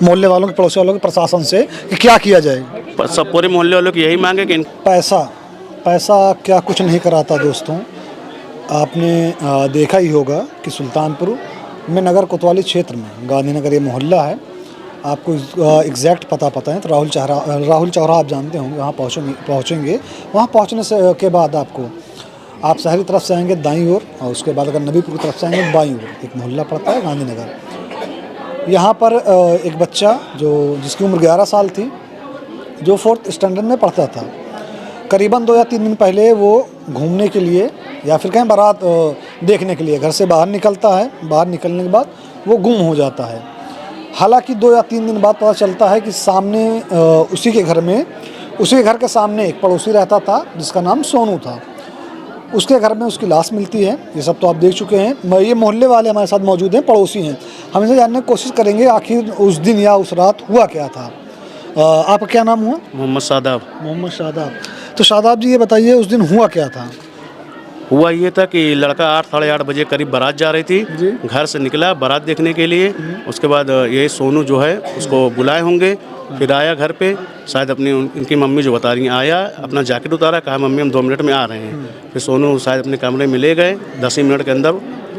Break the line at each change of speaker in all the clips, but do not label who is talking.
मोहल्ले वालों के, पड़ोसी वालों के, प्रशासन से कि क्या किया जाए।
सब पूरे मोहल्ले वालों की यही मांग है कि
पैसा पैसा क्या कुछ नहीं कराता दोस्तों। आपने देखा ही होगा कि सुल्तानपुर में नगर कोतवाली क्षेत्र में गांधीनगर ये मोहल्ला है। आपको एग्जैक्ट पता है तो राहुल चौराहा आप जानते होंगे, वहाँ पहुँचेंगे। वहाँ पहुँचने से के बाद आप शहरी तरफ से आएंगे दाईं ओर, और उसके बाद अगर नबीपुर की तरफ से आएंगे बाईं ओर एक मोहल्ला पड़ता है गांधीनगर। यहाँ पर एक बच्चा जिसकी उम्र 11 साल थी, जो 4th स्टैंडर्ड में पढ़ता था, करीबन 2 या 3 दिन पहले वो घूमने के लिए या फिर कहीं बारात देखने के लिए घर से बाहर निकलता है। बाहर निकलने के बाद वो गुम हो जाता है। हालांकि 2 या 3 दिन बाद पता चलता है कि सामने उसी के घर के सामने एक पड़ोसी रहता था जिसका नाम सोनू था। उसके घर में उसकी लाश मिलती है। ये सब तो आप देख चुके हैं। ये मोहल्ले वाले हमारे साथ मौजूद हैं, पड़ोसी हैं। हम इसे जानने की कोशिश करेंगे आखिर उस दिन या उस रात हुआ क्या था। आपका क्या नाम हुआ?
मोहम्मद शादाब।
मोहम्मद शादाब। तो शादाब जी ये बताइए उस दिन हुआ क्या था?
हुआ ये था कि लड़का 8 साढ़े 8 बजे करीब बारात जा रही थी, घर से निकला बारात देखने के लिए। उसके बाद ये सोनू जो है उसको बुलाए होंगे, फिर आया घर पे, शायद उनकी मम्मी जो बता रही हैं, आया अपना जैकेट उतारा, कहा मम्मी हम 2 मिनट में आ रहे हैं। फिर सोनू शायद अपने कमरे में ले गए। 10 ही मिनट के अंदर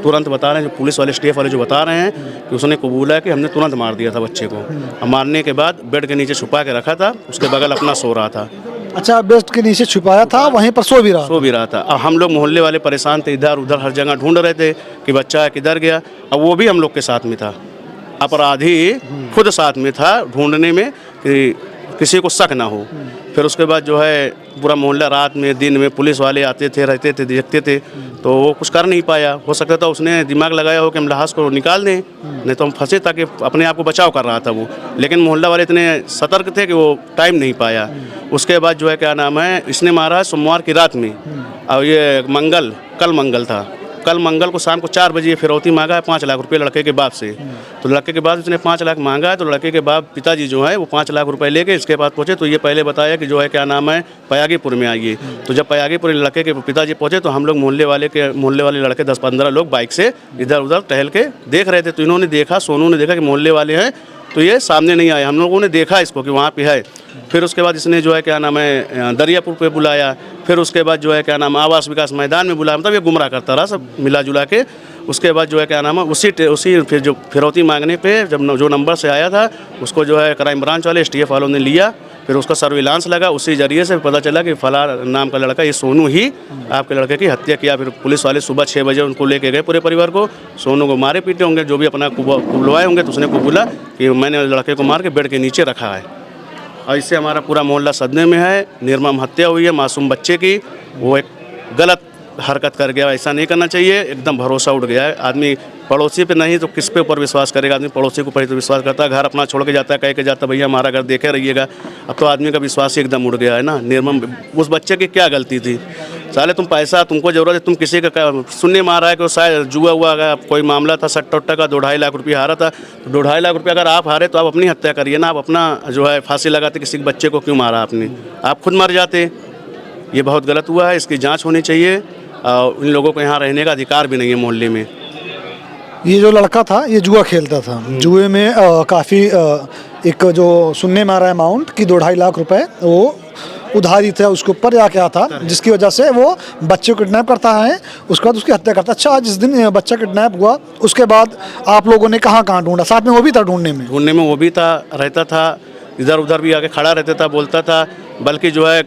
तुरंत बता रहे हैं जो पुलिस वाले स्टाफ वाले जो बता रहे हैं कि उसने कबूला है कि हमने तुरंत मार दिया था बच्चे को। मारने के बाद बेड के नीचे छुपा के रखा था, उसके बगल अपना सो रहा था।
अच्छा, बेड के नीचे छुपाया था, वहीं पर सो भी रहा
था। अब हम लोग मोहल्ले वाले परेशान थे, इधर उधर हर जगह ढूंढ रहे थे कि बच्चा किधर गया। अब वो भी हम लोग के साथ में था, अपराधी खुद साथ में था ढूंढने में कि किसी को शक ना हो। फिर उसके बाद जो है पूरा मोहल्ला रात में दिन में पुलिस वाले आते थे, रहते थे, देखते थे, तो वो कुछ कर नहीं पाया। हो सकता था उसने दिमाग लगाया हो कि हम लाश को निकाल दें, नहीं तो हम फंसे, ताकि अपने आप को बचाव कर रहा था वो। लेकिन मोहल्ला वाले इतने सतर्क थे कि वो टाइम नहीं पाया। उसके बाद जो है क्या नाम है, इसने मारा सोमवार की रात में। और ये कल मंगल को शाम को 4 बजे फिरौती मांगा है 5 लाख रुपए लड़के के बाप से। तो लड़के के बाद उसने 5 लाख मांगा है, तो लड़के के बाप पिताजी जो है वो 5 लाख रुपए लेके इसके पास पहुंचे। तो ये पहले बताया कि जो है क्या नाम है पयागीपुर में आइए। तो जब पयागीपुर लड़के के पिताजी पहुंचे तो हम लोग मोहल्ले वाले लड़के 10-15 लोग बाइक से इधर उधर टहल के देख रहे थे। तो इन्होंने देखा, सोनू ने देखा कि मोहल्ले वाले हैं, तो ये सामने नहीं आए। हम लोगों ने देखा इसको कि वहाँ पे है। फिर उसके बाद इसने जो है क्या नाम है दरियापुर पे बुलाया। फिर उसके बाद जो है क्या नाम आवास विकास मैदान में बुलाया। मतलब ये गुमराह करता रहा सब मिला जुला के। उसके बाद जो है क्या नाम है उसी फिर जो फिरौती मांगने पे जब जो नंबर से आया था उसको जो है क्राइम ब्रांच वाले STF वालों ने लिया। फिर उसका सर्विलांस लगा, उसी जरिए से पता चला कि फला नाम का लड़का ये सोनू ही आपके लड़के की हत्या किया। फिर पुलिस वाले सुबह 6 बजे उनको लेके गए पूरे परिवार को। सोनू को मारे पीटे होंगे, जो भी अपना कुबलवाए होंगे, तो उसने बोला कि मैंने लड़के को मार के बेड के नीचे रखा है। और इससे हमारा पूरा मोहल्ला सदमे में है। निर्मम हत्या हुई है मासूम बच्चे की। वो एक गलत हरकत कर गया, ऐसा नहीं करना चाहिए। एकदम भरोसा उठ गया है। आदमी पड़ोसी पे नहीं तो किस पे ऊपर विश्वास करेगा? आदमी पड़ोसी को पहले तो विश्वास करता है, घर अपना छोड़ के जाता है, कह के जाता है भैया हमारा घर देखे रहिएगा। अब तो आदमी का विश्वास ही एकदम उड़ गया है ना। निर्मम उस बच्चे की क्या गलती थी? साले तुमको ज़रूरत है, तुम किसी का सुनने में आ रहा है कि शायद जुआ हुआ का कोई मामला था, सट्टा उट्टा का 2-2.5 लाख रुपये हारा था। तो 2-2.5 लाख रुपये अगर आप हारे तो आप अपनी हत्या करिए ना। आप अपना जो है फांसी लगाते, किसी बच्चे को क्यों मारा आपने? आप खुद मर जाते। ये बहुत गलत हुआ है, इसकी जाँच होनी चाहिए। इन लोगों को यहाँ रहने का अधिकार भी नहीं है मोहल्ले में।
ये जो लड़का था ये जुआ खेलता था। जुए में काफ़ी एक जो सुनने में आ रहा है अमाउंट कि 2-2.5 लाख रुपए वो उधारी था उसके ऊपर या क्या था, जिसकी वजह से वो बच्चे को किडनैप करता है, उसके बाद उसकी हत्या करता है। अच्छा, जिस दिन बच्चा किडनैप हुआ उसके बाद आप लोगों ने कहाँ ढूंढा? साथ में वो भी था ढूंढने में
वो भी था, रहता था, इधर उधर भी आके खड़ा रहता था, बोलता था। बल्कि जो है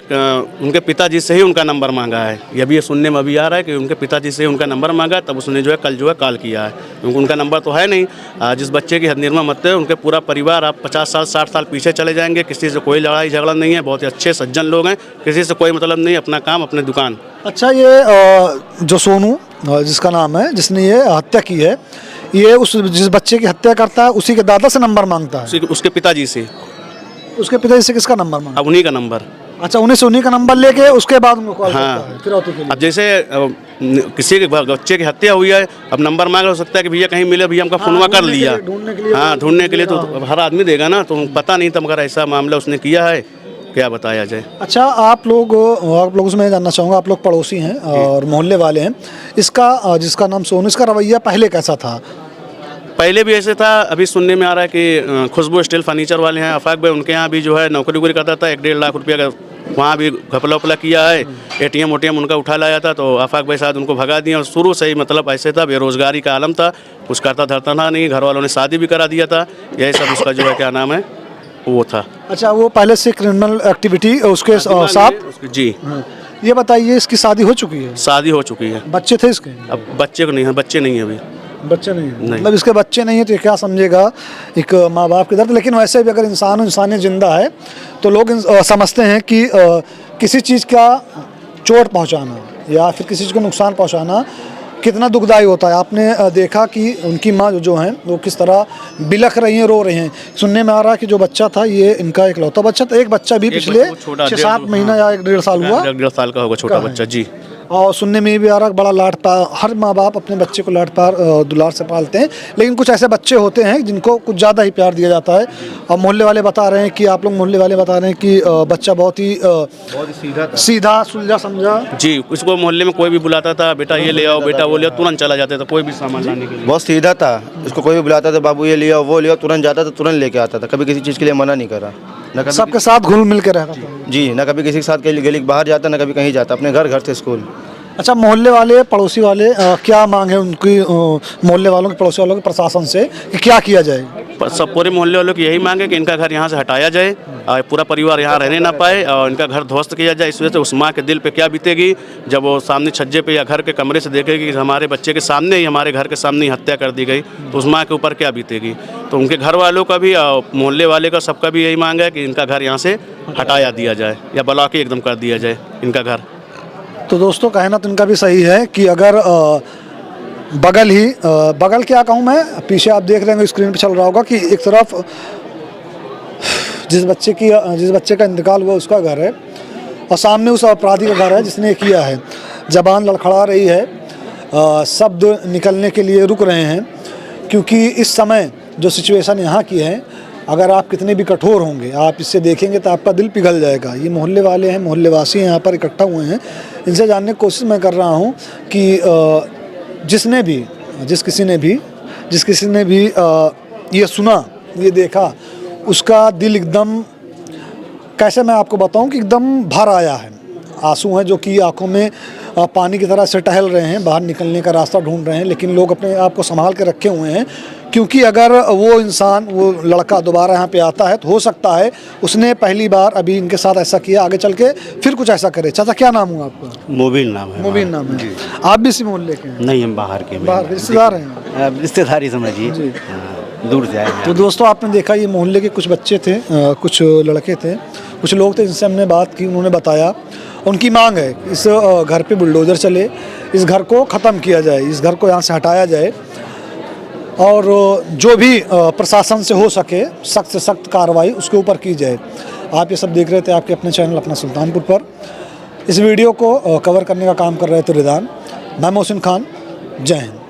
उनके पिताजी से ही उनका नंबर मांगा है। ये भी सुनने में अभी आ रहा है कि उनके पिताजी से ही उनका नंबर मांगा, तब उसने जो है कल जो है कॉल किया है, क्योंकि उनका नंबर तो है नहीं। जिस बच्चे की निर्मम हत्या है उनके पूरा परिवार आप 50 साल 60 साल पीछे चले जाएंगे। किसी से कोई लड़ाई झगड़ा नहीं है, बहुत ही अच्छे सज्जन लोग हैं, किसी से कोई मतलब नहीं, अपना काम अपने दुकान।
अच्छा, ये जो सोनू जिसका नाम है, जिसने ये हत्या की है, ये जिस बच्चे की हत्या करता है उसी के दादा से नंबर मांगता है?
उसके पिताजी से।
उसके पिताजी से किसका नंबर मांगा?
अब उन्हीं का नंबर।
अच्छा, उन्हीं का नंबर लेके उसके बाद उनको कॉल करता है फिरौती के लिए।
अब जैसे किसी के बच्चे की हत्या हुई है, अब नंबर मांग हो सकता है कि भैया कहीं मिले, भैया हमका फोनवा कर लिया। ढूंढने के लिए तो हर आदमी देगा ना, तो पता नहीं था, मगर ऐसा मामला उसने किया है, क्या बताया जाए।
अच्छा, आप लोगों से मैं जानना चाहूँगा, आप लोग पड़ोसी हैं और मोहल्ले वाले हैं, इसका जिसका नाम सोनू, इसका रवैया पहले कैसा था?
पहले भी ऐसे था, अभी सुनने में आ रहा है कि खुशबू स्टील फर्नीचर वाले हैं आफाक भाई, उनके यहाँ भी जो है नौकरी वोकरी करता था, 1-1.5 लाख रुपया का वहाँ भी घपला उपला किया है। एटीएम ओटीएम उनका उठा लाया था, तो आफाक भाई साथ उनको भगा दिया। और शुरू से ही मतलब ऐसे था, बेरोजगारी का आलम था, कुछ करता धरता था नहीं, घर वालों ने शादी भी करा दिया था, यही सब उसका जो है क्या नाम है वो था।
अच्छा, वो पहले से क्रिमिनल एक्टिविटी उसके साथ।
जी,
ये बताइए, इसकी शादी हो चुकी है?
शादी हो चुकी है।
बच्चे थे इसके?
अब बच्चे को नहीं है, बच्चे नहीं है अभी।
बच्चे नहीं है,
नहीं।
मतलब इसके बच्चे नहीं है तो ये क्या समझेगा एक माँ बाप के दर्द। लेकिन वैसे भी अगर इंसानियत जिंदा है तो लोग समझते हैं कि किसी चीज़ का चोट पहुंचाना या फिर किसी चीज़ को नुकसान पहुंचाना कितना दुखदाई होता है। आपने देखा कि उनकी माँ जो हैं वो किस तरह बिलख रही हैं, रो रही हैं। सुनने में आ रहा है कि जो बच्चा था ये इनका इकलौता बच्चा था। एक बच्चा भी पिछले 6-7 महीना या 1-1.5 साल हुआ,
1-1.5 साल का होगा छोटा बच्चा जी।
और सुनने में भी आ रहा है बड़ा लाड प्यार, हर माँ बाप अपने बच्चे को लाड प्यार दुलार से पालते हैं, लेकिन कुछ ऐसे बच्चे होते हैं जिनको कुछ ज़्यादा ही प्यार दिया जाता है। और मोहल्ले वाले बता रहे हैं कि आप लोग मोहल्ले वाले बता रहे हैं कि बच्चा बहुत ही सीधा सुलझा समझा
जी। उसको मोहल्ले में कोई भी बुलाता था, बेटा ये ले आओ, बेटा वो ले आओ, तुरंत चला जाता था कोई भी सामान लाने के लिए।
बहुत सीधा था, इसको कोई भी बुलाता था, बाबू ये लिया वो लिया, तुरंत जाता था, तुरंत लेके आता था, कभी किसी चीज़ के लिए मना नहीं करा, न कभी
सबके साथ घुल मिल के रहता था
जी, न कभी किसी के साथ गली के बाहर जाता, न कभी कहीं जाता, अपने घर से स्कूल।
अच्छा, मोहल्ले वाले पड़ोसी वाले क्या मांग है उनकी, मोहल्ले वालों के पड़ोसी वालों के प्रशासन से कि क्या किया जाए?
सब पूरे मोहल्ले वालों की यही मांग है कि इनका घर यहाँ से हटाया जाए और पूरा परिवार यहाँ रहने ना पाए और इनका घर ध्वस्त किया जाए। इस वजह से उस माँ के दिल पे क्या बीतेगी जब वो सामने छज्जे पे या घर के कमरे से देखेगी कि हमारे बच्चे के सामने ही, हमारे घर के सामने ही हत्या कर दी गई, तो उस माँ के ऊपर क्या बीतेगी। तो उनके घर वालों का भी और मोहल्ले वाले का सबका भी यही मांग है कि इनका घर यहाँ से हटाया दिया जाए या ब्लॉक ही एकदम कर दिया जाए इनका घर।
तो दोस्तों, कहना तो इनका भी सही है कि अगर बगल क्या कहूँ मैं, पीछे आप देख रहे हैं स्क्रीन पे चल रहा होगा कि एक तरफ जिस बच्चे का इंतकाल हुआ उसका घर है और सामने उस अपराधी का घर है जिसने किया है। ज़बान लड़खड़ा रही है, शब्द निकलने के लिए रुक रहे हैं, क्योंकि इस समय जो सिचुएशन यहाँ की है, अगर आप कितने भी कठोर होंगे, आप इससे देखेंगे तो आपका दिल पिघल जाएगा। ये मोहल्ले वाले हैं, मोहल्लेवासी हैं, यहाँ पर इकट्ठा हुए हैं। इनसे जानने की कोशिश मैं कर रहा हूँ कि जिस किसी ने भी ये सुना, ये देखा, उसका दिल एकदम, कैसे मैं आपको बताऊं कि एकदम भर आया है। आंसू हैं जो कि आंखों में पानी की तरह से टहल रहे हैं, बाहर निकलने का रास्ता ढूंढ रहे हैं, लेकिन लोग अपने आप को संभाल के रखे हुए हैं, क्योंकि अगर वो इंसान, वो लड़का दोबारा यहाँ पे आता है तो हो सकता है उसने पहली बार अभी इनके साथ ऐसा किया, आगे चल के फिर कुछ ऐसा करे। चाचा, क्या नाम हुआ आपका?
मुबीन नाम है।
मुबीन नाम है। आप भी इसी मोहल्ले के हैं?
नहीं, हम बाहर के
बाहर के रिश्तेदार हैं?
रिश्तेदारी समझिए, दूर से आए हैं।
तो दोस्तों, आपने देखा ये मोहल्ले के कुछ बच्चे थे, कुछ लड़के थे, कुछ लोग थे जिनसे हमने बात की। उन्होंने बताया उनकी मांग है इस घर पे बुलडोज़र चले, इस घर को ख़त्म किया जाए, इस घर को यहाँ से हटाया जाए और जो भी प्रशासन से हो सके सख्त से सख्त कार्रवाई उसके ऊपर की जाए। आप ये सब देख रहे थे आपके अपने चैनल अपना सुल्तानपुर पर। इस वीडियो को कवर करने का काम कर रहे थे रिदान। मैं मोहसिन खान। जय हिंद।